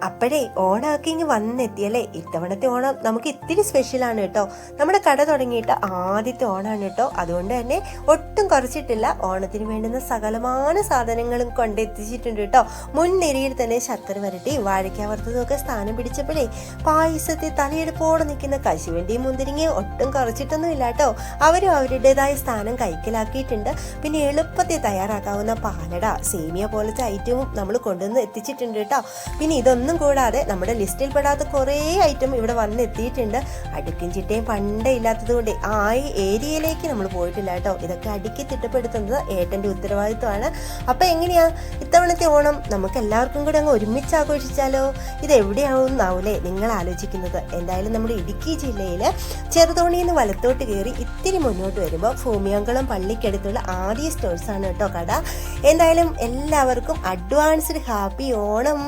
അപ്പോഴേ ഓണമൊക്കെ ഇങ്ങ് വന്നെത്തിയല്ലേ. ഇത്തവണത്തെ ഓണം നമുക്ക് ഇത്തിരി സ്പെഷ്യലാണ് കേട്ടോ. നമ്മുടെ കട തുടങ്ങിയിട്ട് ആദ്യത്തെ ഓണമാണ് കേട്ടോ. അതുകൊണ്ട് തന്നെ ഒട്ടും കുറച്ചിട്ടില്ല. ഓണത്തിന് വേണ്ടുന്ന സകലമായ സാധനങ്ങളും കൊണ്ടെത്തിച്ചിട്ടുണ്ട് കേട്ടോ. മുൻനിരയിൽ തന്നെ ശർക്കര വരട്ടി വാഴയ്ക്ക വറുത്തതൊക്കെ സ്ഥാനം പിടിച്ചപ്പോഴേ പായസത്തിൽ തലയെടുപ്പോടെ നിൽക്കുന്ന കശുവണ്ടിയും മുന്തിരിങ്ങയും ഒട്ടും കുറച്ചിട്ടൊന്നും ഇല്ല കേട്ടോ. അവരും അവരുടേതായ സ്ഥാനം കൈക്കലാക്കിയിട്ടുണ്ട്. പിന്നെ എളുപ്പത്തിൽ തയ്യാറാക്കാവുന്ന പാലട, സേമിയ പോലത്തെ ഐറ്റവും നമ്മൾ കൊണ്ടുവന്ന് എത്തിച്ചിട്ടുണ്ട് കേട്ടോ. പിന്നെ ഇതൊന്നും കൂടാതെ നമ്മുടെ ലിസ്റ്റിൽ പെടാത്ത കുറേ ഐറ്റം ഇവിടെ വന്നെത്തിയിട്ടുണ്ട്. അടുക്കും ചിട്ടയും പണ്ടേ ഇല്ലാത്തത് കൊണ്ട് ആ ഏരിയയിലേക്ക് നമ്മൾ പോയിട്ടില്ല കേട്ടോ. ഇതൊക്കെ അടുക്കി തിട്ടപ്പെടുത്തുന്നത് ഏട്ടൻ്റെ ഉത്തരവാദിത്വമാണ്. അപ്പം എങ്ങനെയാ ഇത്തവണത്തെ ഓണം നമുക്ക് എല്ലാവർക്കും കൂടെ അങ്ങ് ഒരുമിച്ച് ആഘോഷിച്ചാലോ? ഇത് എവിടെയാവുന്നാവൂലേ നിങ്ങൾ ആലോചിക്കുന്നത്? എന്തായാലും നമ്മുടെ ഇടുക്കി ജില്ലയിൽ ചെറുതോണിയിൽ നിന്ന് വലത്തോട്ട് കയറി ഇത്തിരി മുന്നോട്ട് വരുമ്പോൾ ഭൂമിയംകുളം പള്ളിക്കടുത്തുള്ള ആദ്യ സ്റ്റോഴ്സാണ് കേട്ടോ കട. എന്തായാലും എല്ലാവർക്കും അഡ്വാൻസ്ഡ് ഹാപ്പി ഓണം.